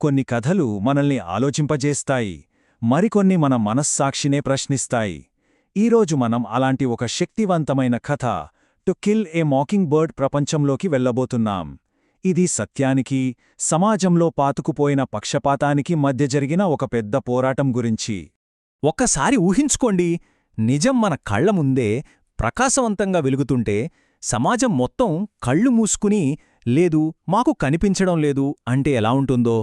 కొన్ని కథలు మనల్ని ఆలోచింపజేస్తాయి, మరికొన్ని మన మనస్సాక్షినే ప్రశ్నిస్తాయి. ఈరోజు మనం అలాంటి ఒక శక్తివంతమైన కథ to kill A mocking bird ప్రపంచంలోకి వెళ్లబోతున్నాం. ఇది సత్యానికి, సమాజంలో పాతుకుపోయిన పక్షపాతానికి మధ్య జరిగిన ఒక పెద్ద పోరాటం గురించి. ఒక్కసారి ఊహించుకోండి, నిజం మన కళ్ల ముందే ప్రకాశవంతంగా వెలుగుతుంటే సమాజం మొత్తం కళ్ళు మూసుకుని లేదు, మాకు కనిపించడం లేదు అంటే ఎలా ఉంటుందో.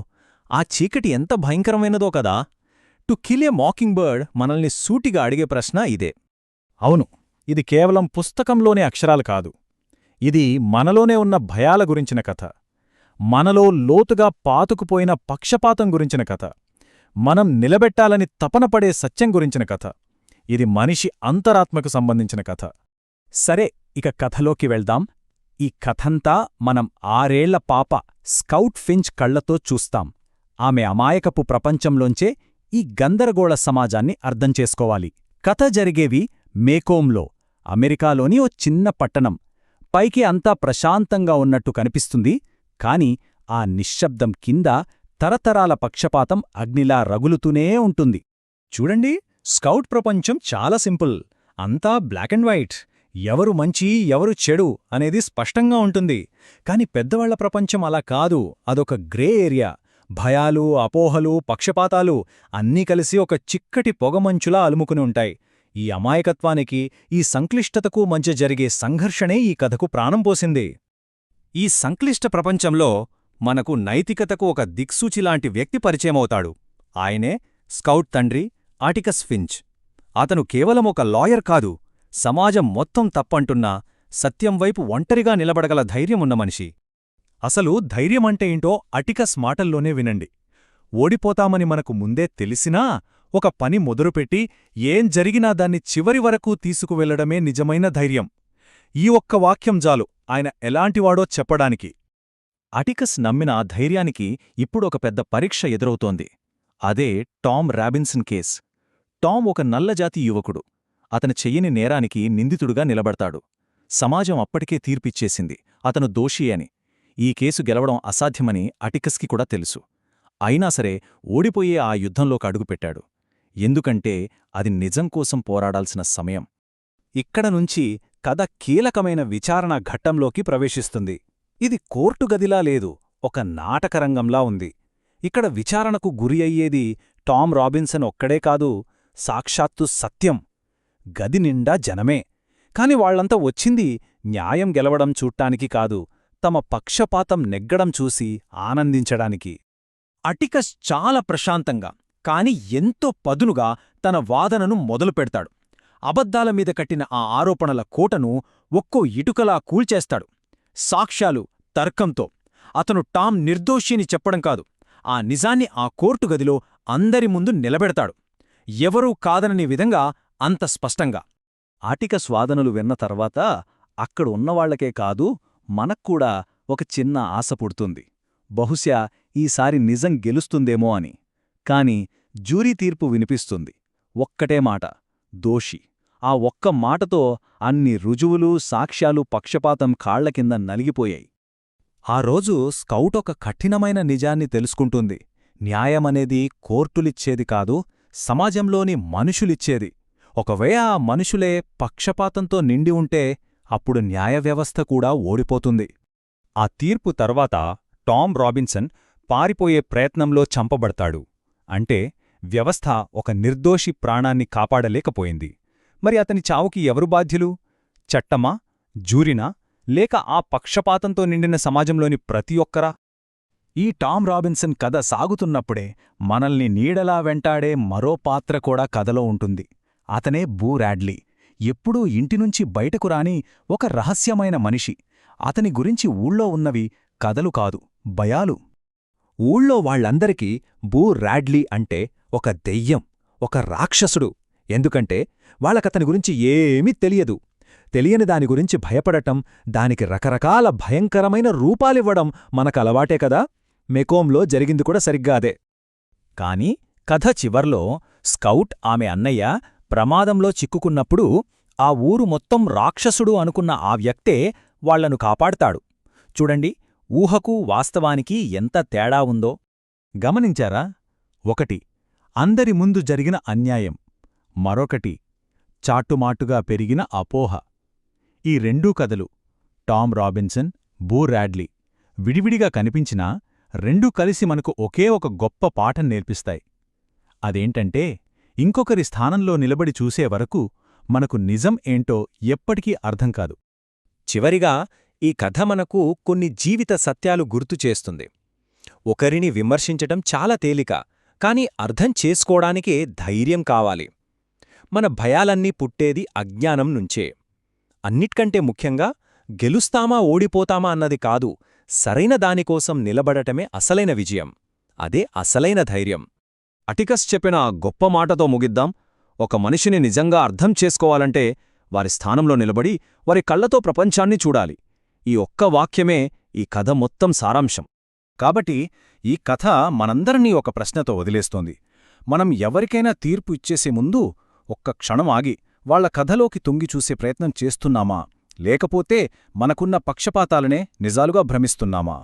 ఆ చీకటి ఎంత భయంకరమైనదో కదా. To kill A mocking bird మనల్ని సూటిగా అడిగే ప్రశ్న ఇదే. అవును, ఇది కేవలం పుస్తకంలోని అక్షరాలు కాదు. ఇది మనలోనే ఉన్న భయాల గురించిన కథ, మనలో లోతుగా పాతుకుపోయిన పక్షపాతం గురించిన కథ, మనం నిలబెట్టాలని తపనపడే సత్యం గురించిన కథ. ఇది మనిషి అంతరాత్మకు సంబంధించిన కథ. సరే, ఇక కథలోకి వెళ్దాం. ఈ కథంతా మనం 6 ఏళ్ల పాప స్కౌట్ ఫించ్ కళ్లతో చూస్తాం. ఆమె అమాయకపు ప్రపంచంలోంచే ఈ గందరగోళ సమాజాన్ని అర్థం చేసుకోవాలి. కథ జరిగేవి మేకోంలో, అమెరికాలోని ఓ చిన్న పట్టణం. పైకి అంతా ప్రశాంతంగా ఉన్నట్టు కనిపిస్తుంది, కాని ఆ నిశ్శబ్దం కింద తరతరాల పక్షపాతం అగ్నిలా రగులుతూనే ఉంటుంది. చూడండి, స్కౌట్ ప్రపంచం చాలా సింపుల్. అంతా బ్లాక్ అండ్ వైట్. ఎవరు మంచి ఎవరు చెడు అనేది స్పష్టంగా ఉంటుంది. కాని పెద్దవాళ్ల ప్రపంచం అలా కాదు. అదొక గ్రే ఏరియా. భయాలు, అపోహలు, పక్షపాతాలు అన్నీ కలిసి ఒక చిక్కటి పొగమంచులా అలుముకుని ఉంటాయి. ఈ అమాయకత్వానికి, ఈ సంక్లిష్టతకు మధ్య జరిగే సంఘర్షణే ఈ కథకు ప్రాణం పోసింది. ఈ సంక్లిష్ట ప్రపంచంలో మనకు నైతికతకు ఒక దిక్సూచిలాంటి వ్యక్తి పరిచయమవుతాడు. ఆయనే స్కౌట్ తండ్రి ఆటికస్ ఫించ్. అతను కేవలం ఒక లాయర్ కాదు, సమాజం మొత్తం తప్పంటున్నా సత్యం వైపు ఒంటరిగా నిలబడగల ధైర్యమున్న మనిషి. అసలు ధైర్యమంటే ఏంటో అటికస్ మాటల్లోనే వినండి. ఓడిపోతామని మనకు ముందే తెలిసినా ఒక పని మొదలుపెట్టి ఏం జరిగినా దాన్ని చివరి వరకు తీసుకువెళ్లడమే నిజమైన ధైర్యం. ఈ ఒక్క వాక్యం జాలు ఆయన ఎలాంటివాడో చెప్పడానికి. అటికస్ నమ్మిన ఆ ధైర్యానికి ఇప్పుడొక పెద్ద పరీక్ష ఎదురవుతోంది. అదే టామ్ రాబిన్సన్ కేస్. టామ్ ఒక నల్లజాతి యువకుడు. అతను చెయ్యని నేరానికి నిందితుడుగా నిలబడతాడు. సమాజం అప్పటికే తీర్పిచ్చేసింది, అతను దోషి అని. ఈ కేసు గెలవడం అసాధ్యమని అటికస్కి కూడా తెలుసు. అయినా సరే ఓడిపోయే ఆ యుద్ధంలోకి అడుగుపెట్టాడు. ఎందుకంటే అది నిజం కోసం పోరాడాల్సిన సమయం. ఇక్కడ నుంచి కథ కీలకమైన విచారణ ఘట్టంలోకి ప్రవేశిస్తుంది. ఇది కోర్టు గదిలా లేదు, ఒక నాటకరంగంలా ఉంది. ఇక్కడ విచారణకు గురి అయ్యేది టామ్ రాబిన్సన్ ఒక్కడే కాదు, సాక్షాత్తు సత్యం. గది నిండా జనమే. కాని వాళ్లంతా వచ్చింది న్యాయం గెలవడం చూట్టానికి కాదు, తమ పక్షపాతం నెగ్గడం చూసి ఆనందించడానికి. అటికస్ చాలా ప్రశాంతంగా, కాని ఎంతో పదునుగా తన వాదనను మొదలుపెడతాడు. అబద్ధాల మీద కట్టిన ఆ ఆరోపణల కోటను ఒక్కో ఇటుకలా కూల్చేస్తాడు. సాక్ష్యాలు, తర్కంతో. అతను టామ్ నిర్దోషిని చెప్పడం కాదు, ఆ నిజాన్ని ఆ కోర్టు గదిలో అందరి ముందు నిలబెడతాడు. ఎవరూ కాదనని విధంగా, అంత స్పష్టంగా. ఆటికస్ వాదనలు విన్న తర్వాత అక్కడ ఉన్నవాళ్లకే కాదు, మనక్కూడా ఒక చిన్న ఆశ పుడుతుంది. బహుశా ఈసారి నిజం గెలుస్తుందేమో అని. కాని జ్యూరీ తీర్పు వినిపిస్తుంది. ఒక్కటే మాట, దోషి. ఆ ఒక్క మాటతో అన్ని రుజువులు, సాక్ష్యాలు పక్షపాతం కాళ్ల కింద నలిగిపోయాయి. ఆ రోజు స్కౌట్ ఒక కఠినమైన నిజాన్ని తెలుసుకుంటుంది. న్యాయమనేది కోర్టులిచ్చేది కాదు, సమాజంలోని మనుషులిచ్చేది. ఒకవేళ ఆ మనుషులే పక్షపాతంతో నిండి ఉంటే అప్పుడు న్యాయవ్యవస్థ కూడా ఓడిపోతుంది. ఆ తీర్పు తర్వాత టామ్ రాబిన్సన్ పారిపోయే ప్రయత్నంలో చంపబడతాడు. అంటే వ్యవస్థ ఒక నిర్దోషి ప్రాణాన్ని కాపాడలేకపోయింది. మరి అతని చావుకి ఎవరు బాధ్యులు? చట్టమా, జ్యూరీనా, లేక ఆ పక్షపాతంతో నిండిన సమాజంలోని ప్రతి ఒక్కరా? ఈ టామ్ రాబిన్సన్ కథ సాగుతున్నప్పుడే మనల్ని నీడలా వెంటాడే మరో పాత్ర కూడా కథలో ఉంటుంది. అతనే బూ రాడ్లీ. ఎప్పుడూ ఇంటినుంచి బయటకు రాని ఒక రహస్యమైన మనిషి. అతని గురించి ఊళ్ళో ఉన్నవి కథలు కాదు, భయాలు. ఊళ్ళో వాళ్లందరికీ బూ రాడ్లీ అంటే ఒక దెయ్యం, ఒక రాక్షసుడు. ఎందుకంటే వాళ్ళకతని గురించి ఏమీ తెలియదు. తెలియని దాని గురించి భయపడటం, దానికి రకరకాల భయంకరమైన రూపాలివ్వడం మనకలవాటే కదా. మెకోంలో జరిగింది కూడా సరిగ్గా అదే. కాని కథ చివర్లో స్కౌట్ ఆమె అన్నయ్య ప్రమాదంలో చిక్కుకున్నప్పుడు ఆ ఊరు మొత్తం రాక్షసుడు అనుకున్న ఆ వ్యక్తే వాళ్లను కాపాడ్తాడు. చూడండి, ఊహకు వాస్తవానికి ఎంత తేడా ఉందో. గమనించారా? ఒకటి అందరి ముందు జరిగిన అన్యాయం, మరొకటి చాటుమాటుగా పెరిగిన అపోహ. ఈ రెండూ కథలు టామ్ రాబిన్సన్, బూ రాడ్లీ విడివిడిగా కనిపించినా రెండూ కలిసి మనకు ఒకే ఒక గొప్ప పాఠం నేర్పిస్తాయి. అదేంటంటే ఇంకొకరి స్థానంలో నిలబడి చూసే వరకు మనకు నిజం ఏంటో ఎప్పటికీ అర్థం కాదు. చివరిగా ఈ కథ మనకు కొన్ని జీవిత సత్యాలు గుర్తుచేస్తుంది. ఒకరిని విమర్శించటం చాలా తేలిక, కాని అర్థం చేసుకోవడానికే ధైర్యం కావాలి. మన భయాలన్నీ పుట్టేది అజ్ఞానం నుంచే. అన్నిట్కంటే ముఖ్యంగా గెలుస్తామా ఓడిపోతామా అన్నది కాదు, సరైన దానికోసం నిలబడటమే అసలైన విజయం. అదే అసలైన ధైర్యం. అటికస్ చెప్పిన ఆ గొప్ప మాటతో ముగిద్దాం. ఒక మనిషిని నిజంగా అర్థం చేసుకోవాలంటే వారి స్థానంలో నిలబడి వారి కళ్లతో ప్రపంచాన్ని చూడాలి. ఈ ఒక్క వాక్యమే ఈ కథ మొత్తం సారాంశం. కాబట్టి ఈ కథ మనందరినీ ఒక ప్రశ్నతో వదిలేస్తోంది. మనం ఎవరికైనా తీర్పు ఇచ్చేసే ముందు ఒక్క క్షణం ఆగి వాళ్ల కథలోకి తొంగిచూసే ప్రయత్నం చేస్తున్నామా, లేకపోతే మనకున్న పక్షపాతాలనే నిజాలుగా భ్రమిస్తున్నామా?